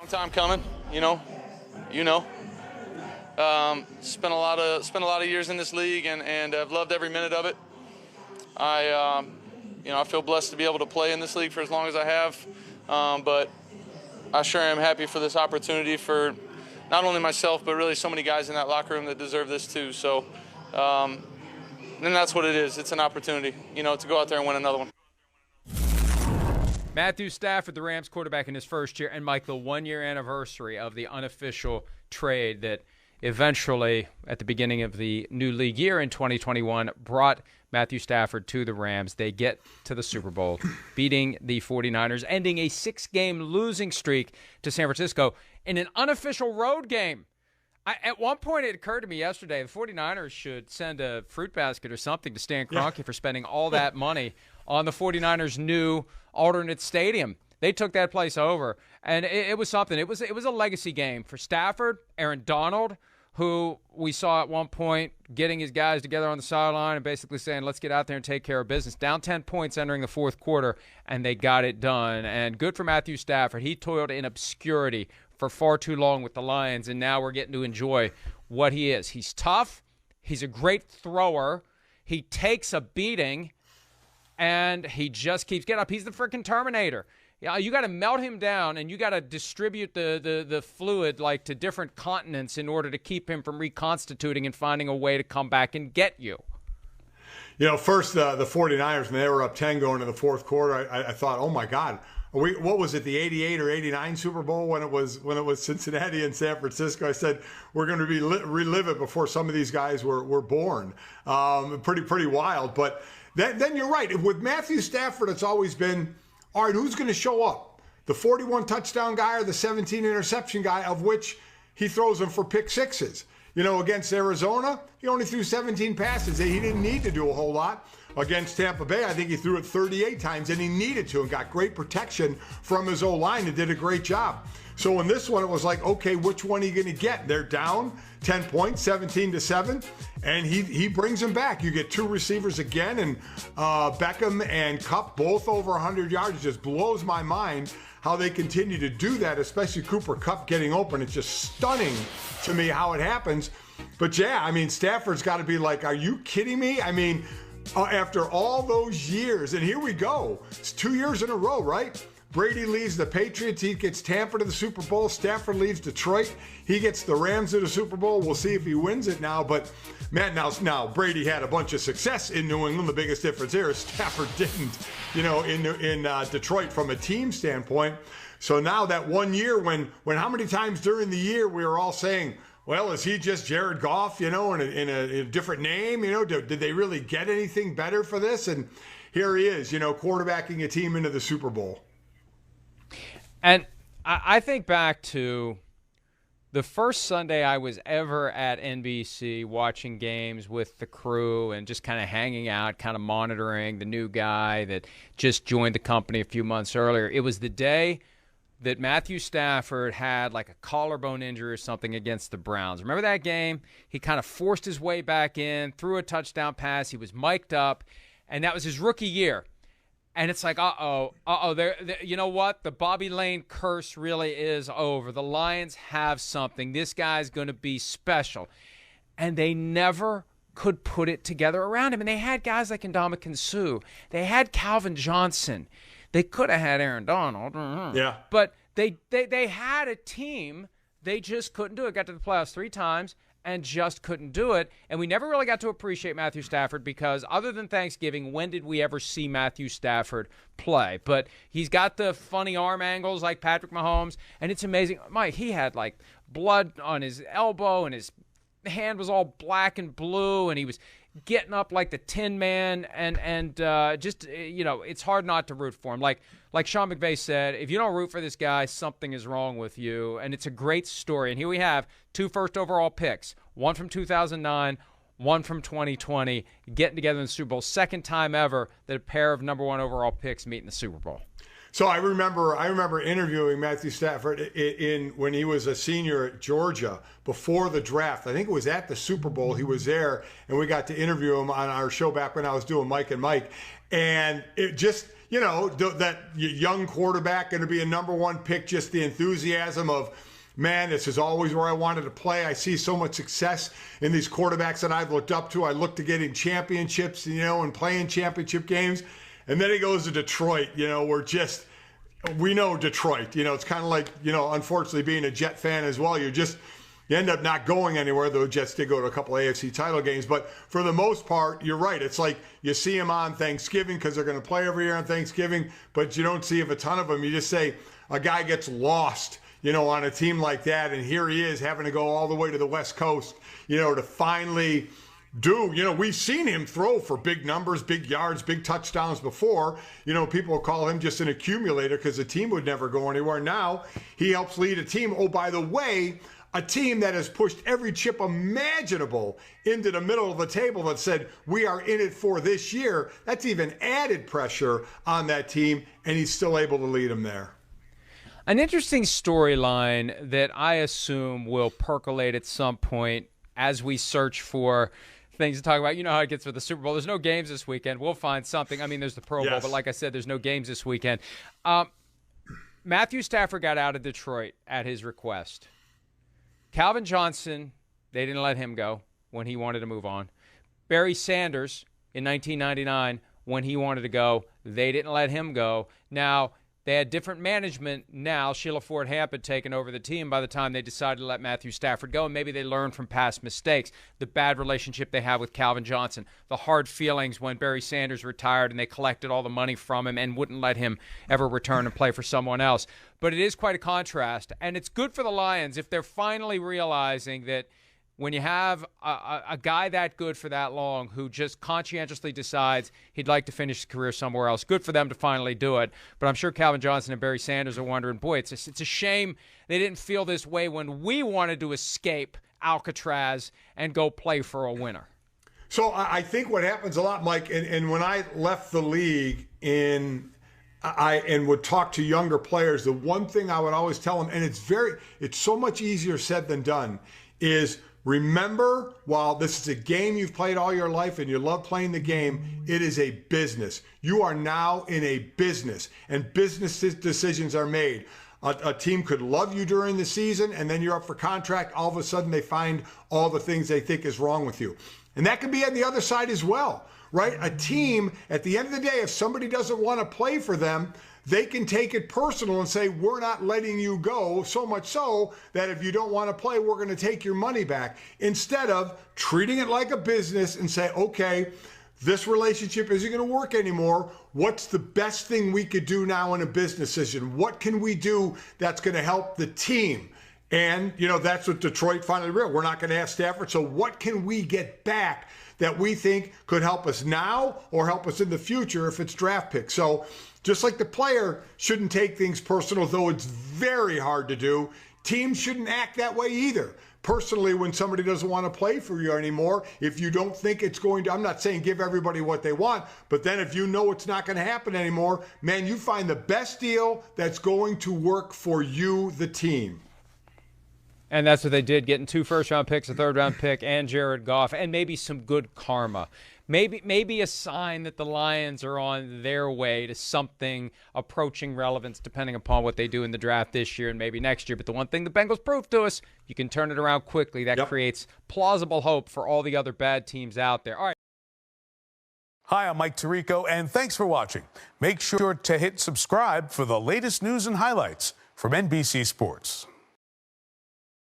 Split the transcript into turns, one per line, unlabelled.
Long time coming, you know. Spent a lot of years in this league, and I've loved every minute of it. I feel blessed to be able to play in this league for as long as I have, but I sure am happy for this opportunity for not only myself, but really so many guys in that locker room that deserve this too. So, and that's what it is. It's an opportunity, to go out there and win another one.
Matthew Stafford, the Rams quarterback in his first year, and Mike, the one-year anniversary of the unofficial trade that eventually, at the beginning of the new league year in 2021, brought Matthew Stafford to the Rams. They get to the Super Bowl, beating the 49ers, ending a 6-game losing streak to San Francisco in an unofficial road game. At one point, it occurred to me yesterday, the 49ers should send a fruit basket or something to Stan Kroenke for spending all that money on the 49ers' new alternate stadium. They took that place over, and it was something. It was a legacy game for Stafford, Aaron Donald, who we saw at one point getting his guys together on the sideline and basically saying, let's get out there and take care of business. Down 10 points entering the fourth quarter, and they got it done. And good for Matthew Stafford. He toiled in obscurity for far too long with the Lions, and now we're getting to enjoy what he is. He's tough. He's a great thrower. He takes a beating, and he just keeps getting up. He's the freaking Terminator. Yeah, you got to melt him down, and you got to distribute the fluid like to different continents in order to keep him from reconstituting and finding a way to come back and get you.
First the 49ers, when they were up 10 going to the fourth quarter, I thought, oh my God, what was it, the 88 or 89 Super Bowl when it was Cincinnati and San Francisco? I said, we're going to relive it before some of these guys were born. Pretty wild. But then you're right. With Matthew Stafford, it's always been, all right, who's going to show up? The 41 touchdown guy or the 17 interception guy, of which he throws them for pick sixes. Against Arizona, he only threw 17 passes. He didn't need to do a whole lot. Against Tampa Bay, I think he threw it 38 times, and he needed to and got great protection from his O-line and did a great job. So in this one, it was like, okay, which one are you going to get? They're down 10 points, 17-7, and he brings them back. You get two receivers again, and Beckham and Kupp both over 100 yards. It just blows my mind how they continue to do that, especially Cooper Kupp getting open. It's just stunning to me how it happens. But yeah, Stafford's got to be like, are you kidding me? After all those years, and here we go. It's 2 years in a row, right? Brady leaves the Patriots. He gets Tampa to the Super Bowl. Stafford leaves Detroit. He gets the Rams to the Super Bowl. We'll see if he wins it now. But, man, now Brady had a bunch of success in New England. The biggest difference here is Stafford didn't, in Detroit from a team standpoint. So now that 1 year when how many times during the year we were all saying, well, is he just Jared Goff, in a different name? Did they really get anything better for this? And here he is, quarterbacking a team into the Super Bowl.
And I think back to the first Sunday I was ever at NBC watching games with the crew and just kind of hanging out, kind of monitoring the new guy that just joined the company a few months earlier. It was the day that Matthew Stafford had like a collarbone injury or something against the Browns. Remember that game? He kind of forced his way back in, threw a touchdown pass. He was mic'd up, and that was his rookie year. And it's like, you know what? The Bobby Lane curse really is over. The Lions have something. This guy's going to be special. And they never could put it together around him. And they had guys like Ndamukong Suh. They had Calvin Johnson. They could have had Aaron Donald.
Yeah.
But they had a team. They just couldn't do it. Got to the playoffs 3 times and just couldn't do it. And we never really got to appreciate Matthew Stafford because other than Thanksgiving, when did we ever see Matthew Stafford play? But he's got the funny arm angles like Patrick Mahomes, and it's amazing. Mike, he had like blood on his elbow, and his hand was all black and blue, and he was getting up like the Tin Man, and just, it's hard not to root for him. Like Sean McVay said, if you don't root for this guy, something is wrong with you. And it's a great story. And here we have 2 first overall picks, one from 2009, one from 2020, getting together in the Super Bowl. Second time ever that a pair of number 1 overall picks meet in the Super Bowl.
So I remember interviewing Matthew Stafford when he was a senior at Georgia before the draft. I think it was at the Super Bowl. He was there, and we got to interview him on our show back when I was doing Mike and Mike. And it just, that young quarterback going to be a #1 pick, just the enthusiasm of, man, this is always where I wanted to play. I see so much success in these quarterbacks that I've looked up to. I look to getting championships, and playing championship games. And then he goes to Detroit, we know Detroit. It's kind of like, unfortunately being a Jet fan as well. You end up not going anywhere, though Jets did go to a couple AFC title games. But for the most part, you're right. It's like you see them on Thanksgiving because they're going to play every year on Thanksgiving, but you don't see a ton of them. You just say a guy gets lost, on a team like that, and here he is having to go all the way to the West Coast, to finally do. We've seen him throw for big numbers, big yards, big touchdowns before. People call him just an accumulator because the team would never go anywhere. Now he helps lead a team. Oh, by the way, a team that has pushed every chip imaginable into the middle of the table that said, we are in it for this year. That's even added pressure on that team, and he's still able to lead them there.
An interesting storyline that I assume will percolate at some point as we search for things to talk about. You know how it gets with the Super Bowl. There's no games this weekend. We'll find something. I mean, there's the Pro Bowl, but like I said, there's no games this weekend. Matthew Stafford got out of Detroit at his request. Calvin Johnson, they didn't let him go when he wanted to move on. Barry Sanders in 1999, when he wanted to go, they didn't let him go. Now, they had different management now. Sheila Ford Hamp had taken over the team by the time they decided to let Matthew Stafford go, and maybe they learned from past mistakes. The bad relationship they have with Calvin Johnson, the hard feelings when Barry Sanders retired and they collected all the money from him and wouldn't let him ever return and play for someone else. But it is quite a contrast, and it's good for the Lions if they're finally realizing that when you have a guy that good for that long who just conscientiously decides he'd like to finish his career somewhere else, good for them to finally do it. But I'm sure Calvin Johnson and Barry Sanders are wondering, boy, it's a shame they didn't feel this way when we wanted to escape Alcatraz and go play for a winner.
So I think what happens a lot, Mike, and when I left the league and would talk to younger players, the one thing I would always tell them, and it's so much easier said than done, is remember, while this is a game you've played all your life and you love playing the game, it is a business. You are now in a business, and business decisions are made. A team could love you during the season, and then you're up for contract. All of a sudden, they find all the things they think is wrong with you. And that can be on the other side as well, right? A team, at the end of the day, if somebody doesn't want to play for them, they can take it personal and say, we're not letting you go, so much so that if you don't want to play, we're going to take your money back. Instead of treating it like a business and say, okay, this relationship isn't going to work anymore. What's the best thing we could do now in a business decision? What can we do that's going to help the team? And, that's what Detroit finally realized. We're not going to have Stafford. So what can we get back that we think could help us now or help us in the future if it's draft picks? So just like the player shouldn't take things personal, though it's very hard to do, teams shouldn't act that way either. Personally, when somebody doesn't want to play for you anymore, if you don't think it's going to, I'm not saying give everybody what they want, but then if you know it's not going to happen anymore, man, you find the best deal that's going to work for you, the team.
And that's what they did, getting 2 first-round picks, a third-round pick, and Jared Goff, and maybe some good karma. Maybe a sign that the Lions are on their way to something approaching relevance, depending upon what they do in the draft this year and maybe next year. But the one thing the Bengals proved to us, you can turn it around quickly. That creates plausible hope for all the other bad teams out there. All right.
Hi, I'm Mike Tirico, and thanks for watching. Make sure to hit subscribe for the latest news and highlights from NBC Sports.